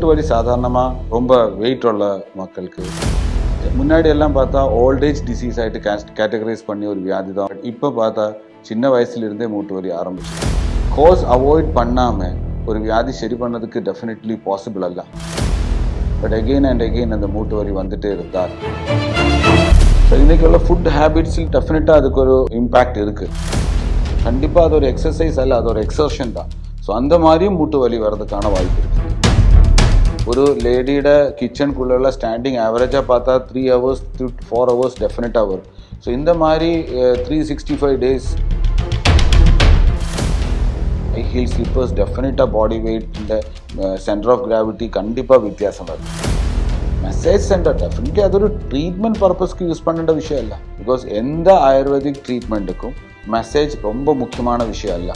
மூட்டு வலி சாதாரணமாக ரொம்ப வெயிட் உள்ள மக்களுக்கு முன்னாடி எல்லாம் பார்த்தா ஓல்ட் ஏஜ் டிசீஸ் ஆகிட்டு கேட்டகரைஸ் பண்ணி ஒரு வியாதி தான். இப்போ பார்த்தா சின்ன வயசுலேருந்தே மூட்டு வலி ஆரம்பிச்சு. கோஸ் அவாய்ட் பண்ணாமல் ஒரு வியாதி சரி பண்ணதுக்கு டெஃபினெட்லி பாசிபிள் அல்ல. பட் அகெயின் அண்ட் அகெயின் அந்த மூட்டு வலி வந்துட்டே இருந்தால் ஸோ இன்றைக்கி உள்ள ஃபுட் ஹேபிட்ஸில் டெஃபினட்டாக அதுக்கு ஒரு இம்பேக்ட் இருக்குது. கண்டிப்பாக அது ஒரு எக்ஸசைஸ் அல்ல, அது ஒரு எக்ஸர்ஷன் தான். ஸோ அந்த மாதிரியும் மூட்டு வலி வர்றதுக்கான வாய்ப்பு இருக்குது. ஒரு லேடியோட கிச்சனுக்குள்ள ஸ்டாண்டிங் ஆவரேஜாக பார்த்தா 3 hours to 4 hours டெஃபினட்டாக வரும். ஸோ இந்த மாதிரி 365 days ஹை ஹீல் ஸ்லிப்பர்ஸ் டெஃபினட்டாக பாடி வெயிட் இந்த சென்டர் ஆஃப் கிராவிட்டி கண்டிப்பாக வித்தியாசம் வருது. மசாஜ் சென்டர் டெஃபினெட்லி அது ஒரு ட்ரீட்மெண்ட் பர்பஸ்க்கு யூஸ் பண்ணേണ്ട விஷயம் இல்லை. பிகாஸ் எந்த ஆயுர்வேதிக் ட்ரீட்மெண்ட்டுக்கும் மசாஜ் ரொம்ப முக்கியமான விஷயம் அல்ல.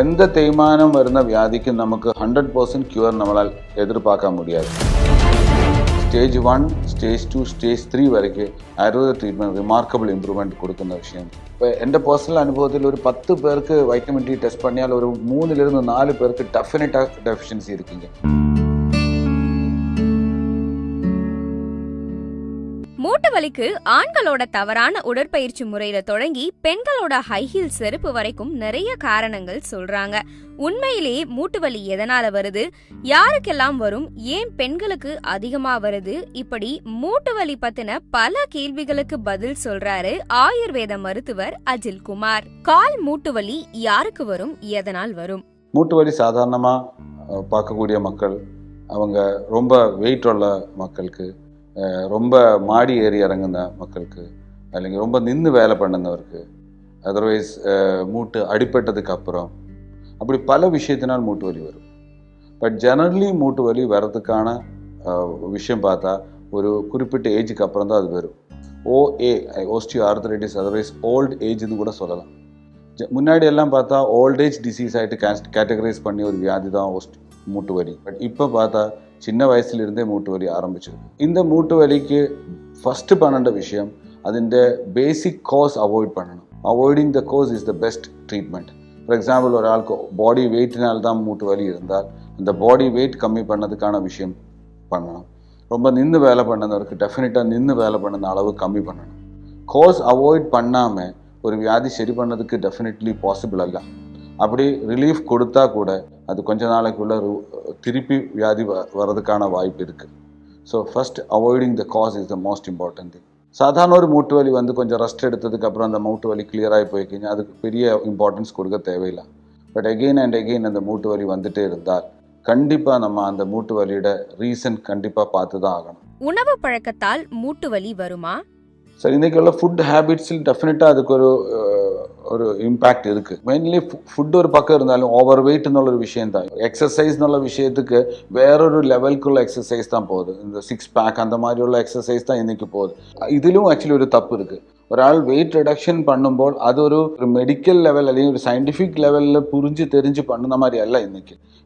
எந்த தேய்மானம் வருന്ന வியாதிக்கும் நமக்கு 100% ക്യൂർ നമ്മളാൽ எதிர்பார்க்க முடியாது. ஸ்டேஜ் 1, ஸ்டேஜ் 2, ஸ்டேஜ் 3 வரைக்கும் ആയുർവേദ ട്രീറ്റ്മെൻറ്റ് റിമാർക്കബിൾ ഇമ്പ്രൂവ്മെൻറ്റ് കൊടുക്കുന്ന വിഷയം. ഇപ്പോൾ എൻ്റെ പേഴ്സണൽ അനുഭവത്തിൽ ഒരു 10 പേർക്ക് വൈറ്റമിൻ ഡി ടെസ്റ്റ് பண்ணியால் ஒரு 3 to 4 പേർക്ക് டெஃபினட்டாக டெஃபிஷியன்சி இருக்குங்க. மூட்டு வலிக்கு ஆண்களோட தவறான உடற்பயிற்சி முறையில தொடங்கி பெண்களோட ஹை ஹீல் செருப்பு வரைக்கும் நிறைய காரணங்கள் சொல்றாங்க. உண்மையிலேயே மூட்டு வலி எதனால வருது, யாருக்கெல்லாம் வரும், ஏன் பெண்களுக்கு அதிகமா வருது, இப்படி மூட்டு வலி பத்தின பல கேள்விகளுக்கு பதில் சொல்றாரு ஆயுர்வேத மருத்துவர் அஜில் குமார். கால் மூட்டு வலி யாருக்கு வரும், எதனால் வரும்? மூட்டு வலி சாதாரணமாக பார்க்கக்கூடிய மக்கள், அவங்க ரொம்ப வெயிட் உள்ள மக்களுக்கு, ரொம்ப மாடி ஏறி இறங்குன மக்களுக்கு, அல்லைங்க ரொம்ப நின்று வேலை பண்ணுனவருக்கு, அதர்வைஸ் மூட்டு அடிப்பட்டதுக்கு அப்புறம், அப்படி பல விஷயத்தினால் மூட்டு வலி வரும். பட் ஜெனரலி மூட்டு வலி வர்றதுக்கான விஷயம் பார்த்தா ஒரு குறிப்பிட்ட ஏஜுக்கு அப்புறம் தான் அது வரும். OA ஓஸ்டியோ ஆர்த்ரைட்டிஸ், அதர்வைஸ் ஓல்டு ஏஜ்னு கூட சொல்லலாம். முன்னாடி எல்லாம் பார்த்தா ஓல்ட் ஏஜ் டிசீஸ் ஆகிட்டு கேட்டகரைஸ் பண்ணி ஒரு வியாதி தான் மூட்டு வலி. பட் இப்போ பார்த்தா சின்ன வயசுலேருந்தே மூட்டு வலி ஆரம்பிச்சது. இந்த மூட்டு வலிக்கு ஃபஸ்ட்டு பண்ணേണ്ട விஷயம் അതിൻ്റെ பேசிக் காஸ் அவாய்ட் பண்ணணும். Avoiding the cause is the best treatment. For example, ஒரு ஆளுக்கு பாடி வெயிட்னால் தான் மூட்டு வலி இருந்தால் அந்த பாடி வெயிட் கம்மி பண்ணதுக்கான விஷயம் பண்ணணும். ரொம்ப நின்று வேலை பண்ணதவருக்கு டெஃபினட்டாக நின்று வேலை பண்ண அளவு கம்மி பண்ணணும். காஸ் அவாய்ட் பண்ணாமல் ஒரு வியாதி சரி பண்ணதுக்கு டெஃபினெட்லி பாசிபிள் அல்ல. அப்படி ரிலீஃப் கொடுத்தா கூட அது கொஞ்ச நாளைக்குள்ள திருப்பி வியாதி வர்றதுக்கான வாய்ப்பு இருக்குது. So first avoiding the cause is the most important thing. சாதாரண ஒரு மூட்டு வலி வந்து கொஞ்சம் ரெஸ்ட் எடுத்ததுக்கு அப்புறம் அந்த மூட்டு வலி கிளியராகி போய்க்கிங்க, அதுக்கு பெரிய இம்பார்ட்டன்ஸ் கொடுக்க தேவையில்லை. பட் அகெயின் அண்ட் அகெயின் அந்த மூட்டு வலி வந்துட்டே இருந்தால் கண்டிப்பாக நம்ம அந்த மூட்டு வலியோட ரீசன் கண்டிப்பாக பார்த்து தான் ஆகணும். உணவு பழக்கத்தால் மூட்டு வலி வருமா? சரி, இன்றைக்கி உள்ள ஃபுட் ஹேபிட்ஸில் டெஃபினட்டாக அதுக்கு ஒரு இம்பேக்ட் இருக்குது. மெயின்லி ஃபுட் ஒரு பக்கம் இருந்தாலும் ஓவர் வெயிட்னு ஒரு விஷயம் தான். எக்ஸசைஸ்னுள்ள விஷயத்துக்கு வேறொரு லெவலுக்குள்ள எக்ஸசைஸ் தான் போகுது. இந்த 6 pack அந்த மாதிரி உள்ள எக்ஸசைஸ் தான் இன்றைக்கி போகுது. இதிலும் ஆக்சுவலி ஒரு தப்பு இருக்குது. ஒரு ஆள் வெயிட் ரிடக்ஷன் பண்ணும்போது அது ஒரு மெடிக்கல் லெவல் അല്ലെങ്കിൽ ஒரு சயின்டிஃபிக் லெவலில் புரிஞ்சு தெரிஞ்சு பண்ணுன மாதிரி அல்ல.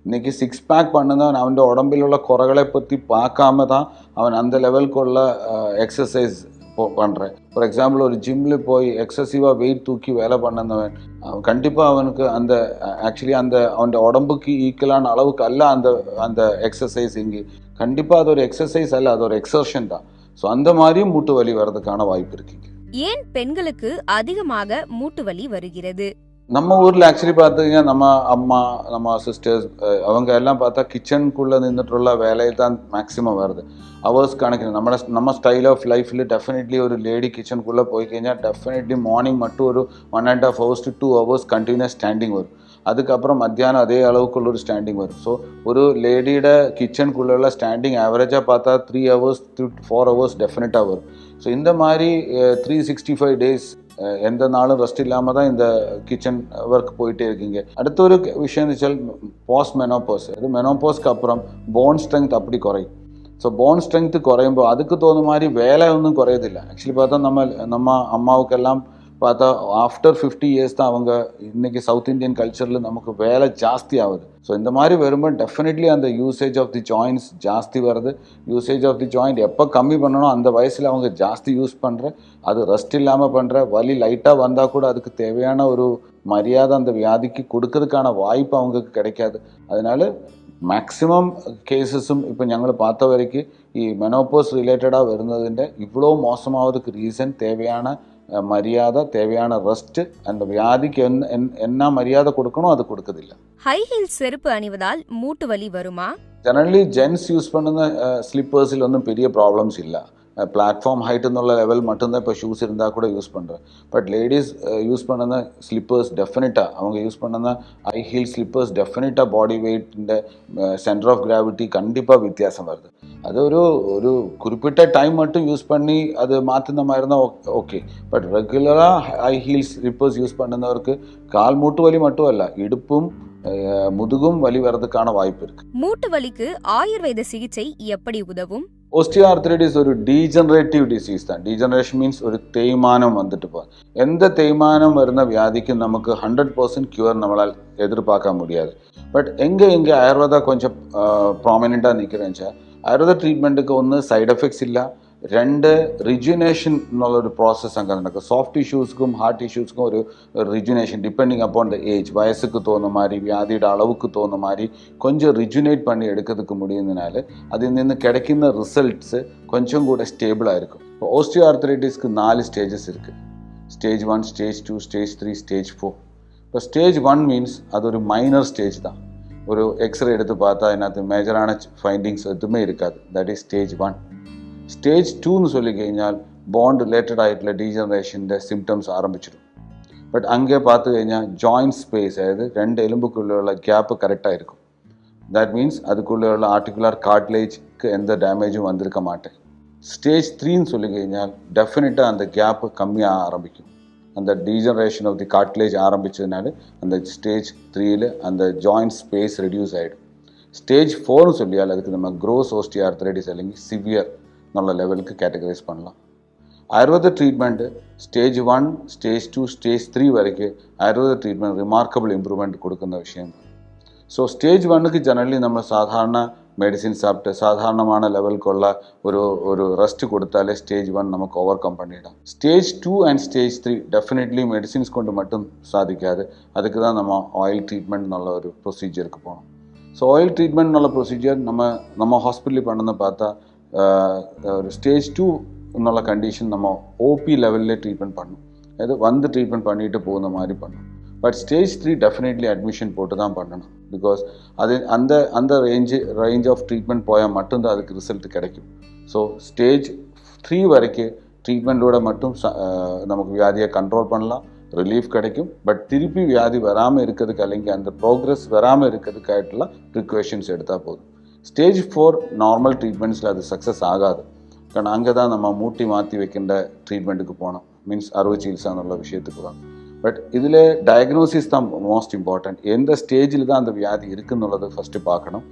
இன்றைக்கி 6 pack பண்ணுதான் அவன் உடம்பில் உள்ள குறைகளை பற்றி பார்க்காம தான் அவன் அந்த லெவலுக்குள்ள எக்ஸசைஸ் பண்ணுறேன். ஃபார் எக்ஸாம்பிள், ஒரு ஜிம்மில் போய் எக்ஸசிவாக வெயிட் தூக்கி வேலை பண்ணவன் கண்டிப்பாக அவனுக்கு அந்த ஆக்சுவலி அந்த அவன் உடம்புக்கு ஈக்குவலான அளவுக்கு அல்ல அந்த எக்ஸசைஸ். இங்கே கண்டிப்பாக அது ஒரு எக்ஸசைஸ் அல்ல, அது ஒரு எக்ஸர்ஷன் தான். ஸோ அந்த மாதிரியும் மூட்டு வலி வர்றதுக்கான வாய்ப்பு இருக்குங்க. ஏன் பெண்களுக்கு அதிகமாக மூட்டு வலி வருகிறது? நம்ம ஊரில் ஆக்சுவலி பார்த்தீங்கன்னா நம்ம சிஸ்டர்ஸ் அவங்க எல்லாம் பார்த்தா கிச்சனுக்குள்ளே நின்றுட்டுள்ள வேலையில் தான் மேக்ஸிமம் வருது. ஹவர்ஸ் கணக்கு நம்ம ஸ்டைல் ஆஃப் லைஃப்பில் டெஃபினெட்லி ஒரு லேடி கிச்சனுக்குள்ளே போய் കഴിഞ്ഞാல் டெஃபினெட்லி மார்னிங் மட்டும் ஒரு 1.5 hours to 2 hours continuous standing வரும். அதுக்கப்புறம் மத்தியானம் அதே அளவுக்குள்ள ஒரு ஸ்டாண்டிங் வரும். ஸோ ஒரு லேடியோட கிச்சனுக்குள்ள ஸ்டாண்டிங் ஆவரேஜாக பார்த்தா 3 hours to 4 hours டெஃபினட்டாக வரும். ஸோ இந்த மாதிரி 365 days எந்த நாளும் ரெஸ்ட் இல்லாமல் தான் இந்த கிச்சன் ஒர்க் போயிட்டே இருக்கீங்க. அடுத்த ஒரு விஷயம் வச்சால் போஸ்ட் மெனோபாஸ். அது மெனோபாஸ்க்கு அப்புறம் போன் ஸ்ட்ரென்த் அப்படி குறையும். ஸோ போன் ஸ்ட்ரென்த்து குறையும்போது அதுக்கு தோணுன மாதிரி வேலை ஒன்றும் குறையதில்லை. ஆக்சுவலி பார்த்தா நம்ம அம்மாவுக்கெல்லாம் பார்த்தா ஆஃப்டர் 50 years தான் அவங்க இன்றைக்கி சவுத் இந்தியன் கல்ச்சரில் நமக்கு வேலை ஜாஸ்தி ஆகுது. ஸோ இந்த மாதிரி வரும்போது டெஃபினெட்லி அந்த யூசேஜ் ஆஃப் தி ஜாயின்ட்ஸ் ஜாஸ்தி வருது. யூசேஜ் ஆஃப் தி ஜாயிண்ட் எப்போ கம்மி பண்ணணும் அந்த வயசில் அவங்க ஜாஸ்தி யூஸ் பண்ணுற, அது ரெஸ்ட் இல்லாமல் பண்ணுற, வலி லைட்டாக வந்தால் கூட அதுக்கு தேவையான ஒரு மரியாதை அந்த வியாதிக்கு கொடுக்கறதுக்கான வாய்ப்பு அவங்களுக்கு கிடைக்காது. அதனால மேக்ஸிமம் கேசஸும் இப்போ ഞങ്ങൾ பார்த்த வரைக்கும் மெனோபாஸ் ரிலேட்டடாக வருന്നതിൻ്റെ இவ்வளோ மோசமாவதுக்கு ரீசன் தேவையான மரியாதை, தேவையான ரெஸ்ட், அந்த வியாதிக்கு என்ன மரியாதை கொடுக்கணும் அது கொடுக்குதில்ல. ஹை ஹீல் செருப்பு அணிவதால் மூட்டு வலி வருமா? ஜெனரலி ஜென்ஸ் யூஸ் பண்ணுന്ന ஸ்லிப்பர்ஸில் ஒன்றும் பெரிய ப்ராப்ளம்ஸ் இல்லை. பிளாட்ஃபார்ம் ஹைட் എന്നുള്ള ലെവൽ மட்டும்தான் இப்போ ஷூஸ் இருந்தால் கூட யூஸ் பண்ணுறேன். பட் லேடிஸ் யூஸ் பண்ணுന്ന ஸ்லிப்பர்ஸ் டெஃபினட்டாக அவங்க யூஸ் பண்ணுന്ന ஹை ஹீல் ஸ்லிப்பர்ஸ் டெஃபினட்டாக பாடி வெயிட்டிൻ്റെ சென்டர் ஆஃப் கிராவிட்டி கண்டிப்பாக வித்தியாசம் வருது. அது ஒரு குறிப்பிட்ட டைம் மட்டும் யூஸ் பண்ணி அது மாற்றுன மாதிரி இருந்தால் ஓகே. பட் ரெகுலராக ஹை ஹீல் ஸ்லிப்பர்ஸ் யூஸ் பண்ணுന്നവർക്ക് கால் மூட்டு வலி மட்டும் அல்ல, இடுப்பும் முதுகும் வலி வர்றதுக்கான வாய்ப்பு இருக்கு. மூட்டு வலிக்கு ஆயுர்வேத சிகிச்சை எப்படி உதவும்? ഓസ്റ്റിയോആർത്രൈറ്റിസ് ഒരു ഡീജനറേറ്റീവ് ഡിസീസ് தான். ഡീജനറേഷൻ മീൻസ് ഒരു തേയ്മാനം വന്നിട്ട് പോകും. എന്ത് തേയ്മാനം വരുന്ന വ്യാധിക്ക് നമുക്ക് 100% ക്യൂർ നമ്മളാൽ எதிர்பார்க்க முடியாது. பட் எங்கே ஆயுர்வேதா கொஞ்சம் ப்ராமினெண்ட்டாக நிற்கிறேன்னு വെച്ചാൽ ആയുർവേദ ട്രീറ്റ്മെൻറ്റുக்கு ഒന്ന് സൈഡ് എഫക്ട്സ് ഇല്ല, രണ്ട് റിജുനേഷൻ എന്നുള്ളൊരു പ്രോസസ്സ് അങ്ങനെ നടക്കും. സോഫ്റ്റ് ടിഷ്യൂസ്ക്കും ഹാർഡ് ടിഷ്യൂസ്ക്കും ഒരു റിജുനേഷൻ டிபெண்டிங் அப்பான் த ஏஜ், வயசுக்கு தோணுன மாதிரி வியாதியோட அளவுக்கு தோணுன மாதிரி கொஞ்சம் ரிஜுனேட் பண்ணி எடுக்கிறதுக்கு முடியுதுனால அதில் നിന്ന് கிடைக்கிற ரிசல்ட்ஸு கொஞ்சம் கூட ஸ்டேபிளாக இருக்கும். இப்போ ஓஸ்டியோஆர்த்ரைட்டிஸ்க்கு 4 ஸ்டேஜஸ் இருக்குது. Stage 1, stage 2, stage 3, stage 4. இப்போ ஸ்டேஜ் 1 மீன்ஸ் அது ஒரு மைனர் ஸ்டேஜ் தான். ஒரு எக்ஸ்ரே எடுத்து பார்த்தா അതിനകത്ത് മേജറാன ഫൈൻഡിങ്സ് எதுவுமே இருக்காது. That is stage 1. സ്റ്റേജ് 2 சொல்லிக்கഴിഞ്ഞാൽ ബോൺ റിലേറ്റഡ് ആയിട്ടുള്ള ഡീജനറേഷൻ്റെ സിംറ്റംസ് ആരംഭിച്ചിടും. பட் அங்கே பார்த்து കഴിഞ്ഞാൽ ஜாயிண்ட் ஸ்பேஸ், அதாவது 2 எலும்புக்குள்ள கேப்பு கரெக்டாக இருக்கும். தட் மீன்ஸ் அதுக்குள்ளே உள்ள ஆர்டிகுலர் கார்ட்லேஜ்க்கு எந்த டேமேஜும் வந்திருக்க மாட்டேன். ஸ்டேஜ் 3ன்னு சொல்லிக்கഴിഞ്ഞാൽ டெஃபினட்டாக அந்த கேப்பு கம்மியாக ஆரம்பிக்கும். அந்த டீஜனரேஷன் ஆஃப் தி கார்ட்லேஜ் ஆரம்பிச்சதுனால அந்த ஸ்டேஜ் 3ல் அந்த ஜாயிண்ட் ஸ்பேஸ் ரெடியூஸ் ஆகிடும். ஸ்டேஜ் 4ன்னு சொல்லியால் அதுக்கு நம்ம க்ரோஸ் ஓஸ்டியோஆர்த்ரைட்டிஸ் അല്ലെങ്കിൽ சிவியர் എന്നുള്ള ലെവലിലേക്ക് കാറ്റഗറൈസ് பண்ணலாம். Ayurveda treatment stage 1, stage 2, stage 3 വരയ്ക്ക് ആയുർവേദ ട്രീറ്റ്മെൻറ്റ് റിമാർക്കബിൾ ഇമ്പ്രൂവ്മെൻറ്റ് കൊടുക്കുന്ന விஷயம். ஸோ ஸ்டேஜ் 1க்கு ஜெனரலி நம்ம சாதாரண மெடிசின் சாப்பிட்டு சாதாரணமான லெவலுக்குள்ள ஒரு ரெஸ்ட் கொடுத்தாலே ஸ்டேஜ் 1 நமக்கு ஓவர் கம் பண்ணிடலாம். Stage 2 and stage 3 definitely medicines கொண்டு மட்டும் சாதிக்காது. அதுக்கு தான் நம்ம ஆயில் ட்ரீட்மெண்ட் நல்ல ஒரு ப்ரொசீஜருக்கு போகணும். ஸோ ஆயில் ட்ரீட்மெண்ட் நல்ல ப்ரொசீஜர் நம்ம ஹாஸ்பிட்டலில் பண்ணணும்னு பார்த்தா ஒரு ஸ்டேஜ் 2 എന്നുള്ള கண்டிஷன் நம்ம ஓபி லெவலில் ட்ரீட்மெண்ட் பண்ணணும். அதாவது வந்து ட்ரீட்மெண்ட் பண்ணிட்டு போகிற மாதிரி பண்ணணும். பட் ஸ்டேஜ் 3 டெஃபினெட்லி அட்மிஷன் போட்டு தான் பண்ணணும். பிகாஸ் அது அந்த ரேஞ்ச் ஆஃப் ட்ரீட்மெண்ட் போயால் மட்டும்தான் அதுக்கு ரிசல்ட் கிடைக்கும். ஸோ ஸ்டேஜ் 3 வரைக்கும் ட்ரீட்மெண்ட்டோட மட்டும் நமக்கு வியாதியை கண்ட்ரோல் பண்ணலாம், ரிலீஃப் கிடைக்கும். பட் திருப்பி வியாதி வராமல் இருக்கிறதுக்கு അല്ലെങ്കിൽ அந்த ப்ரோக்ரஸ் வராமல் இருக்கிறதுக்காയിട്ടുള്ള ப்ரிகாஷன்ஸ் எடுத்தால் போதும். ஸ்டேஜ் 4 நார்மல் ட்ரீட்மெண்ட்ஸில் அது சக்ஸஸ் ஆகாது. കാരണം அங்கே தான் நம்ம மூட்டி மாற்றி வைக்கின்ற ட்ரீட்மெண்ட்டுக்கு போனோம். மீன்ஸ் அறுவை சிகிச்சை എന്നുള്ള விஷயத்துக்கு தான். பட் இதில் டயக்னோசிஸ் தான் மோஸ்ட் இம்பார்ட்டன்ட். எந்த ஸ்டேஜில் தான் அந்த வியாதி இருக்குன்னுள்ளது ஃபஸ்ட்டு பார்க்கணும்.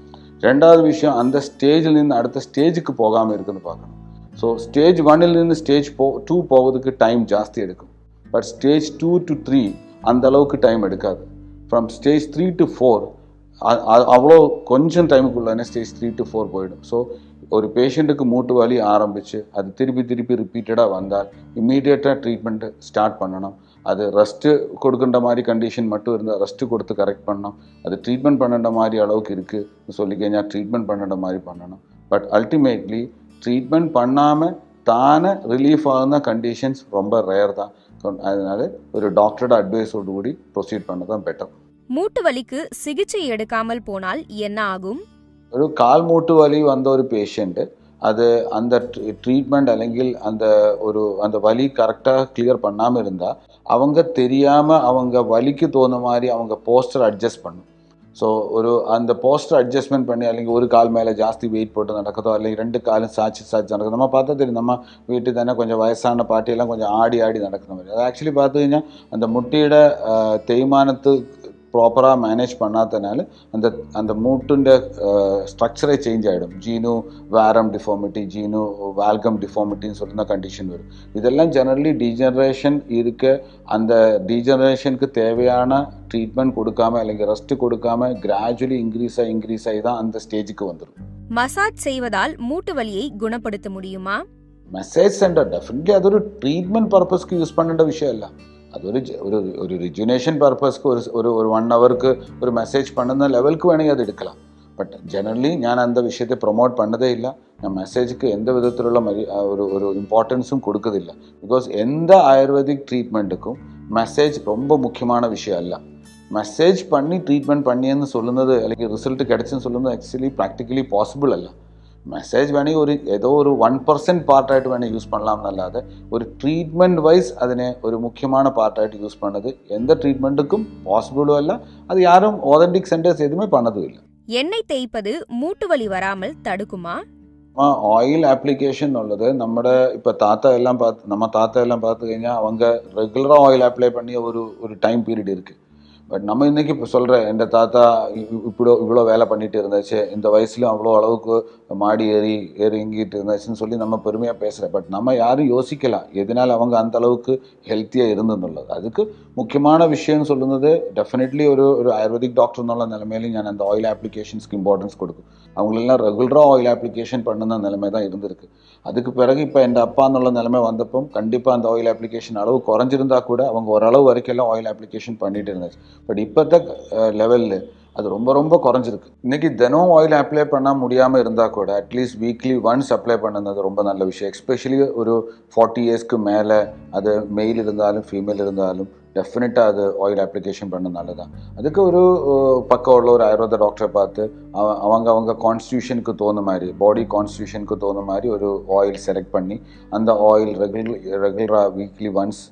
ரெண்டாவது விஷயம், அந்த ஸ்டேஜில் இருந்து அடுத்த ஸ்டேஜுக்கு போகாமல் இருக்குன்னு பார்க்கணும். ஸோ ஸ்டேஜ் 1ல் ஸ்டேஜ் 2 போவதுக்கு டைம் ஜாஸ்தி எடுக்கும். பட் ஸ்டேஜ் 2 to 3 அந்த அளவுக்கு டைம் எடுக்காது. ஃப்ரம் ஸ்டேஜ் 3 to 4 அவ்வளோ கொஞ்சம் டைமுக்குள்ளே ஸ்டேஜ் 3 to 4 போயிடும். ஸோ ஒரு பேஷண்ட்டுக்கு மூட்டு வலி ஆரம்பித்து அது திருப்பி ரிப்பீட்டடாக வந்தால் இம்மீடியட்டாக ட்ரீட்மெண்ட்டு ஸ்டார்ட் பண்ணணும். அது ரெஸ்ட்டு கொடுக்கின்ற மாதிரி கண்டிஷன் மட்டும் இருந்தால் ரெஸ்ட்டு கொடுத்து கரெக்ட் பண்ணணும். அது ட்ரீட்மெண்ட் பண்ணுற மாதிரி அளவுக்கு இருக்குது சொல்லிக்கഴിഞ്ഞാൽ ட்ரீட்மெண்ட் பண்ணுற மாதிரி பண்ணணும். பட் அல்டிமேட்லி ட்ரீட்மெண்ட் பண்ணாமல் தானே ரிலீஃப் ஆகுന്ന கண்டிஷன்ஸ் ரொம்ப ரேர் தான். அதனால ஒரு டாக்டரோட அட்வைஸோடு கூடி ப்ரொசீட் பண்ண தான் பெட்டர். மூட்டு வலிக்கு சிகிச்சை எடுக்காமல் போனால் என்ன ஆகும்? ഒരു കാൽ മൂട്ട് വലി വന്ന ഒരു പേഷ്യൻറ്റ് അത് அந்த ட்ரீட்மெண்ட் അല്ലെങ്കിൽ அந்த வலி கரெக்டாக கிளியர் பண்ணாமல் இருந்தால் அவங்க தெரியாமல் அவங்க வலிக்கு தோணுன மாதிரி அவங்க போஸ்டர் அட்ஜஸ்ட் பண்ணும். ஸோ அந்த போஸ்டர் அட்ஜஸ்ட்மெண்ட் பண்ணி അല്ലെങ്കിൽ ஒரு கால் மேலே ஜாஸ்தி வெயிட் போட்டு நடக்குதோ അല്ലെങ്കിൽ 2 காலும் சாய்ச்சி நடக்குது. நம்ம பார்த்தா தெரியும், நம்ம வீட்டில் தானே கொஞ்சம் வயசான பாட்டியெல்லாம் கொஞ்சம் ஆடி நடக்கிற மாதிரி. அது ஆக்சுவலி பார்த்து കഴിഞ്ഞാൽ அந்த முட்டியோட தேய்மானத்து ப்ராப்பராக மேனேஜ் பண்ணாதனால அந்த மூட்டுൻ്റെ ஸ்ட்ரக்சரே சேஞ்ச் ஆகிடும். ஜீனோ வேரம் டிஃபார்மிட்டி, ஜீனோ வால்கம் டிஃபார்மிட்டின்னு சொல்லுന്ന கண்டிஷன் வரும். இதெல்லாம் ஜெனரலி டீஜெனரேஷன் இருக்க அந்த டீஜெனரேஷனுக்கு தேவையான ட்ரீட்மெண்ட் கொடுக்காம അല്ലെങ്കിൽ ரெஸ்ட் கொடுக்காம கிராஜுவலி இன்க்ரீஸ் ஆகி தான் அந்த ஸ்டேஜுக்கு வந்துடும். மசாஜ் செய்வதால் மூட்டு வலியை குணப்படுத்த முடியுமா? மசாஜ் சென்டர் டெஃபினெட்லி അതൊരു ட்ரீட்மெண்ட் பர்பஸ்க்கு யூஸ் பண்ணേണ്ട விஷയമല്ല. അതൊരു റിജുനേഷൻ പർപ്പസ്ക്ക് ഒരു 1 ഹവർക്ക് ഒരു മെസ്സേജ് பண்ணுന്ന ലെവൽക്ക് വേണമെങ്കിൽ അത് എടുக்கலாம். பட் ஜெனரலி ഞാൻ அந்த விஷயத்தை ப்ரொமோட் பண்ணதே இல்லை. நான் மெசேஜுக்கு எந்த விதத்திലുള്ള ஒரு இம்பார்ட்டன்ஸும் கொடுக்கறதில்ல. பிகாஸ் எந்த ஆயுர்வேதிக் ட்ரீட்மெண்ட்டுக்கும் மெசேஜ் ரொம்ப முக்கியமான விஷயம் அல்ல. மெசேஜ் பண்ணி ட்ரீட்மெண்ட் பண்ணிയെന്ന് சொல்லுന്നത് അല്ലെങ്കിൽ റിസൾട്ട് കിടച്ചെന്ന് சொல்லுന്നത് ആക്ച്വലി പ്രാക്ടിക്കലി പോസിബിൾ അല്ല. മെസ്സേജ് വേണമെങ്കിൽ ഏതോ ഒരു 1% പാർട്ടായിട്ട് വേണമെങ്കിൽ യൂസ് பண்ணலாம் എന്നല്ലാതെ ഒരു ട്രീറ്റ്മെൻറ്റ് വൈസ് അതിനെ ഒരു മുഖ്യமான പാർട്ടായിട്ട് യൂஸ் பண்ணது எந்த ட்ரீட்மெண்ட்டுக்கும் பாசிபிளும் அல்ல. அது யாரும் ஆதென்டிக் சென்டர்ஸ் எதுவுமே பண்ணதும் இல்லை. எண்ணெய் தேய்ப்பது மூட்டு வலி வராமல் தடுக்குமா? ஆயில் அப்ளிகேஷன் உள்ளது നമ്മുടെ இப்போ நம்ம தாத்தா எல்லாம் பார்த்து കഴിഞ്ഞാൽ அவங்க ரெகுலராக ஆயில் அப்ளை பண்ணி ஒரு டைம் பீரியட் இருக்குது. பட் நம்ம இன்றைக்கி இப்போ சொல்கிற எங்கள் தாத்தா இவ்வளோ வேலை பண்ணிட்டு இருந்துச்சு, இந்த வயசுலையும் அவ்வளோ அளவுக்கு மாடி ஏறிங்கிட்டு இருந்துச்சுன்னு சொல்லி நம்ம பெருமையாக பேசுகிறேன். பட் நம்ம யாரும் யோசிக்கலாம் எதனால் அவங்க அந்த அளவுக்கு ஹெல்த்தியாக இருந்துன்னுള്ളത്. அதுக்கு முக்கியமான விஷயம்னு சொல்லுന്നത് டெஃபினெட்லி ஒரு ஆயுர்வேதிக் டாக்டர் എന്നുള്ള നിലമേലും ഞാൻ அந்த ஆயில் அப்ளிகேஷன்ஸ்க்கு இம்பார்ட்டன்ஸ் கொடுக்கும். அவங்களெல்லாம் ரெகுலராக ஆயில் அப்ளிகேஷன் பண்ணுன நிலைமை தான் இருந்திருக்கு. அதுக்கு பிறகு இப்போ என் அப்பா എന്നുള്ള நிலைமை வந்தப்போ கண்டிப்பாக அந்த ஆயில் அப்ளிகேஷன் அளவு குறைஞ்சிருந்தா கூட அவங்க ஓரளவு வரைக்கும் ஆயில் அப்ளிகேஷன் பண்ணிட்டு இருந்துச்சு. பட் இப்போத்த லெவலில் அது ரொம்ப ரொம்ப குறைஞ்சிருக்கு. இன்றைக்கி தினம் ஆயில் அப்ளை பண்ண முடியாமல் இருந்தால் கூட அட்லீஸ்ட் வீக்லி ஒன்ஸ் அப்ளை பண்ணுறது ரொம்ப நல்ல விஷயம். எஸ்பெஷலி ஒரு 40 இயர்ஸ்க்கு மேலே அது மெயில் இருந்தாலும் ஃபீமேல் இருந்தாலும் டெஃபினட்டாக அது ஆயில் அப்ளிகேஷன் பண்ண நல்லதான். அதுக்கு ஒரு பக்கம் உள்ள ஒரு ஆயுர்வேத டாக்டரை பார்த்து அவங்க கான்ஸ்டியூஷனுக்கு தோணுன மாதிரி, பாடி கான்ஸ்டியூஷனுக்கு தோணுன மாதிரி ஒரு ஆயில் செலக்ட் பண்ணி அந்த ஆயில் ரெகுலராக வீக்லி ஒன்ஸ்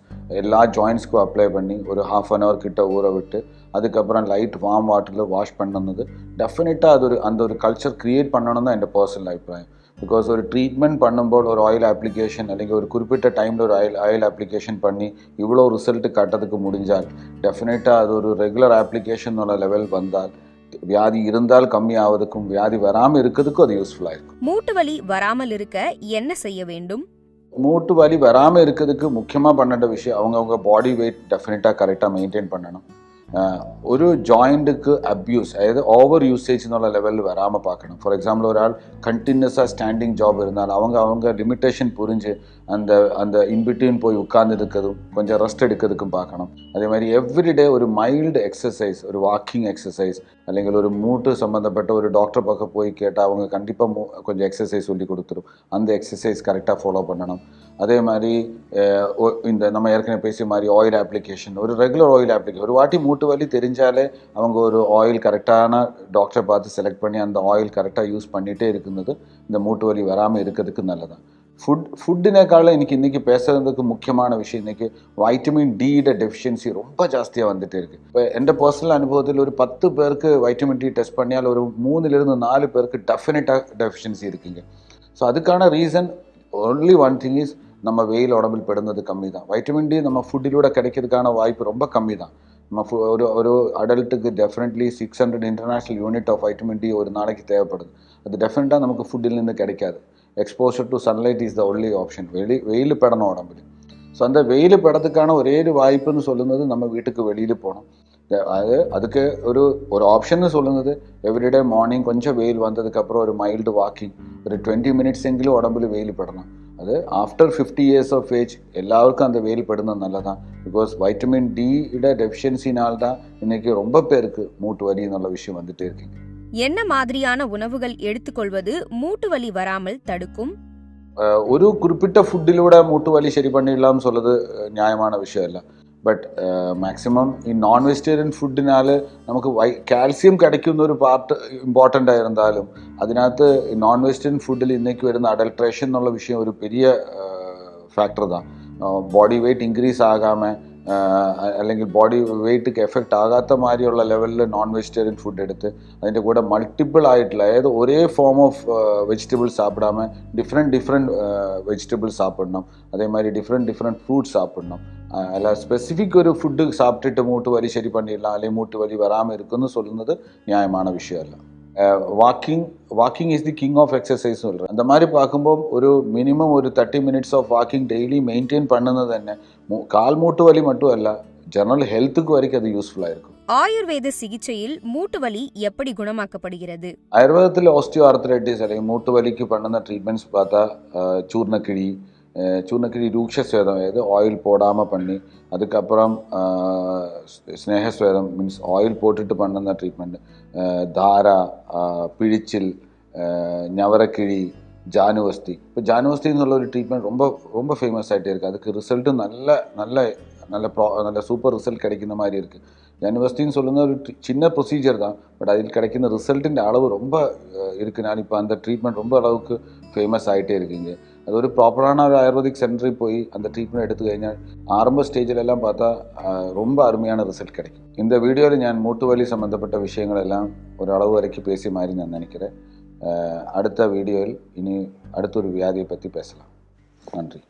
எல்லா ஜாயின்ஸ்க்கும் அப்ளை பண்ணி ஒரு ½ அன் ஹவர் கிட்ட ஊற விட்டு அதுக்கப்புறம் லைட் வார்ம் வாட்டரில் வாஷ் பண்ணுന്നത് டெஃபினட்டாக அந்த ஒரு கல்ச்சர் க்ரியேட் பண்ணணும் தான் എൻ്റെ പേഴ്സണൽ അഭിപ്രായം. பிகாஸ் ஒரு ட்ரீட்மெண்ட் பண்ணும்போது ஒரு ஆயில் அப்ளிகேஷன் അല്ലെങ്കിൽ ஒரு குறிப்பிட்ட டைமில் ஒரு ஆயில் அப்ளிகேஷன் பண்ணி இவ்வளோ ரிசல்ட் காட்டுறதுக்கு முடிஞ்சால் டெஃபினட்டாக அது ஒரு ரெகுலர் அப்ளிகேஷனோட லெவல் வந்தால் வியாதி இருந்தால் கம்மி ஆவதுக்கும் வியாதி வராமல் இருக்கிறதுக்கும் அது யூஸ்ஃபுல்லாக இருக்கும். மூட்டு வலி வராமல் இருக்க என்ன செய்ய வேண்டும்? மூட்டு வலி வராமல் இருக்கிறதுக்கு முக்கியமாக பண்ணேண்ட விஷயம் அவங்க பாடி வெயிட் டெஃபினட்டாக கரெக்டாக மெயின்டைன் பண்ணணும். ഒരു ജോയിൻറ്റുക്ക് അബ്യൂസ്, അതായത് ഓവർ യൂസേജ് എന്നുള്ള ലെവലിൽ വരാமல் பார்க்கணும். ஃபார் எக்ஸாம்பிள் ஒரு ஆள் கண்டினியூஸாக ஸ்டாண்டிங் ஜாப் இருந்தால் அவங்க லிமிட்டேஷன் புரிஞ்சு அந்த இன்பிட்வீன் போய் உட்கார்ந்து இருக்கிறதும் கொஞ்சம் ரெஸ்ட் எடுக்கிறதுக்கும் பார்க்கணும். அதே மாதிரி எவ்ரிடே ஒரு மைல்டு எக்ஸசைஸ், ஒரு வாக்கிங் எக்ஸசைஸ் അല്ലെങ്കിൽ ஒரு மூட்டு சம்மந்தப்பட்ட ஒரு டாக்டர் பக்கம் போய் கேட்டால் அவங்க கண்டிப்பாக கொஞ்சம் எக்ஸசைஸ் சொல்லி கொடுத்துரும். அந்த எக்ஸசைஸ் கரெக்டாக ஃபாலோ பண்ணணும். அதே மாதிரி இந்த நம்ம ஏற்கனவே பேசிய மாதிரி ஆயில் அப்ளிகேஷன், ஒரு ரெகுலர் ஆயில் அப்ளிகேஷன், ஒரு வாட்டி மூட்டு வலி தெரிஞ்சாலே அவங்க ஒரு ஆயில் கரெக்டான டாக்டரை பார்த்து செலக்ட் பண்ணி அந்த ஆயில் கரெக்டாக யூஸ் பண்ணிகிட்டே இருக்கிறது இந்த மூட்டு வலி வராமல் இருக்கிறதுக்கு நல்லதான். ஃபுட்டினேக்கால இன்றைக்கி பேசுகிறதுக்கு முக்கியமான விஷயம், இன்றைக்கி வைட்டமின் டியோட டெஃபிஷியன்சி ரொம்ப ஜாஸ்தியாக வந்துட்டு இருக்குது. இப்போ എൻ്റെ പേഴ്സണൽ അനുഭവത്തിൽ ഒരു 10 പേർക്ക് வைட்டமின் டி டெஸ்ட் பண்ணியால் ஒரு 3-4 பேருக்கு டெஃபினட்டாக டெஃபிஷியன்சி இருக்குங்க. ஸோ அதுக்கான reason only one thing is நம்ம வெயில் உடம்பில் படுന്നത് கம்மி தான். வைட்டமின் டி நம்ம ஃபுட்டிலூടെ கிடைக்கிறதுக்கான வாய்ப்பு ரொம்ப கம்மி தான். நம்ம ஒரு அடல்ட்டுக்கு definitely 600 international unit of vitamin D ஒரு நாளைக்கு தேவைப்படுது. அது டெஃபினட்டாக நமக்கு ஃபுட்டில் இருந்து கிடைக்காது. Exposure to sunlight is the only option. வெயில் படணும் உடம்புல. ஸோ அந்த வெயில் படத்துக்கான ஒரே ஒரு வாய்ப்புன்னு சொல்லுന്നത് நம்ம வீட்டுக்கு வெளியில் போகணும். அதுக்கு ஒரு ஆப்ஷன்னு சொல்லுന്നത് எவ்ரிடே மார்னிங் கொஞ்சம் வெயில் வந்ததுக்கப்புறம் ஒரு மைல்டு வாக்கிங், ஒரு 20 மினிட்ஸ் எങ്കിലും உடம்புல வெயில் படணும். அது ஆஃப்டர் 50 இயர்ஸ் ஆஃப் ஏஜ் எல்லாருக்கும் அந்த வெயில் படுന്നത് நல்லதான். பிகாஸ் வைட்டமின் டியோட டெஃபிஷியன்சினால் தான் இன்னைக்கு ரொம்ப பேருக்கு மூட்டு வலி എന്നുള്ള விஷயம் வந்துட்டே இருக்குங்க. என்ன மாதிரியான உணவுகள் எடுத்துக்கொள்வது மூட்டு வலி வராமல் தடுக்கும்? ஒரு குறிப்பிட்ட ஃபுட்டிலூടെ மூட்டு வலி சரி பண்ணிடலாம்னு சொல்றது நியாயமான விஷயம் இல்லை. பட் மேக்ஸிமம் നോൺ വെജിറ്റേറിയൻ ഫുഡിനാൽ നമുക്ക് കാൽസ്യം கிடைക്കുന്ന ഒരു പാർട്ട് ഇമ്പോർട്ടൻ്റ് ആയിരുന്നാലും അതിനകത്ത് നോൺ വെജിറ്റേറിയൻ ഫുഡിൽ ഇന്നേക്ക് വരുന്ന അഡൾട്രേഷൻ എന്നുള്ള വിഷയം ഒരു பெரிய ഫാക്ടർ தான். ബോഡി വെയിറ്റ് ഇൻക്രീസ് ആകാമേ അല്ലെങ്കിൽ ബോഡി വെയിറ്റുക്ക് എഫക്റ്റ് ആകാത്ത മാതിരിയുള്ള ലെവലിൽ നോൺ വെജിറ്റേറിയൻ ഫുഡ് എടുത്ത് അതിൻ്റെ കൂടെ മൾട്ടിപ്പിൾ ആയിട്ടുള്ള അതായത് ഒരേ ഫോം ഓഫ് വെജിറ്റബിൾസ് சாப்பிடாம டிஃப்ரெண்ட் வெஜிடபிள்ஸ் சாப்பிடணும். அதே மாதிரி டிஃப்ரெண்ட் ஃப்ரூட்ஸ் சாப்பிடணும். അല്ല സ്പെസിഫിക് ഒരു ഫുഡ് സാപ്പിട്ടിട്ട് മൂട്ട് വലി ശരി பண்ணிடலாம் അല്ലെങ്കിൽ മൂട്ട് വലി വരാமல் இருக்குன்னு சொல்லுന്നത് நியாயமான விஷயம் இல்லை. Walking is the king of exercise சொல்கிறேன். அந்த மாதிரி பார்க்கும்போது ஒரு மினிமம் ஒரு 30 minutes of walking daily maintain பண்ணுന്നത് തന്നെ கால் மூட்டு வலி மட்டும் அல்ல, ஜெனரல் ஹெல்த்துக்கு வரைக்கும் அது யூஸ்ஃபுல்லாக இருக்கும். ஆயுர்வேத சிகிச்சையில் மூட்டு வலி எப்படி குணமாக்கப்படுகிறது? ആയുർവേദത്തിൽ ഓസ്റ്റിയോ ആർത്രൈറ്റിസ് അല്ലെങ്കിൽ മൂട്ട് വലിക്ക് பண்ணுന്ന ட்ரீட்மெண்ட்ஸ் பார்த்தா சூர்ணக்கிழி, சூர்ணக்கிழி ரூக்ஷஸ்வேதம் ஆயில் போடாமல் பண்ணி அதுக்கப்புறம் ஸ்னேகஸ்வேதம் மீன்ஸ் ஆயில் போட்டுட்டு பண்ண ட்ரீட்மெண்ட், தாரா, பிழிச்சில், ஞவரக்கிழி, ஜானுவஸ்தி. இப்போ ஜானுவஸ்தின்னு சொல்ல ஒரு ட்ரீட்மெண்ட் ரொம்ப ரொம்ப ஃபேமஸ் ஆகிட்டே இருக்குது. அதுக்கு ரிசல்ட்டும் நல்ல சூப்பர் ரிசல்ட் கிடைக்கிற மாதிரி இருக்குது. ஜானுவஸ்தின்னு சொல்லுங்க ஒரு சின்ன ப்ரொசீஜர் தான், பட் அதில் கிடைக்கிற ரிசல்ட்டின் அளவு ரொம்ப இருக்குது. நான் இப்போ அந்த ட்ரீட்மெண்ட் ரொம்ப அளவுக்கு ஃபேமஸ் ஆகிட்டே இருக்குங்க. அது ஒரு ப்ராப்பரான ஒரு ஆயுர்வேதிக் சென்டருக்கு போய் அந்த ட்ரீட்மெண்ட் எடுத்து കഴിഞ്ഞാൽ ஆரம்ப ஸ்டேஜிலெல்லாம் பார்த்தா ரொம்ப அருமையான ரிசல்ட் கிடைக்கும். இந்த வீடியோவில் ഞാൻ மூட்டுவலி சம்மந்தப்பட்ட விஷயங்களெல்லாம் ஒரு அளவு வரைக்கும் பேசிய மாதிரி நான் நினைக்கிறேன். அடுத்த வீடியோவில் இனி அடுத்த ஒரு வியாதியை பற்றி பேசலாம். நன்றி.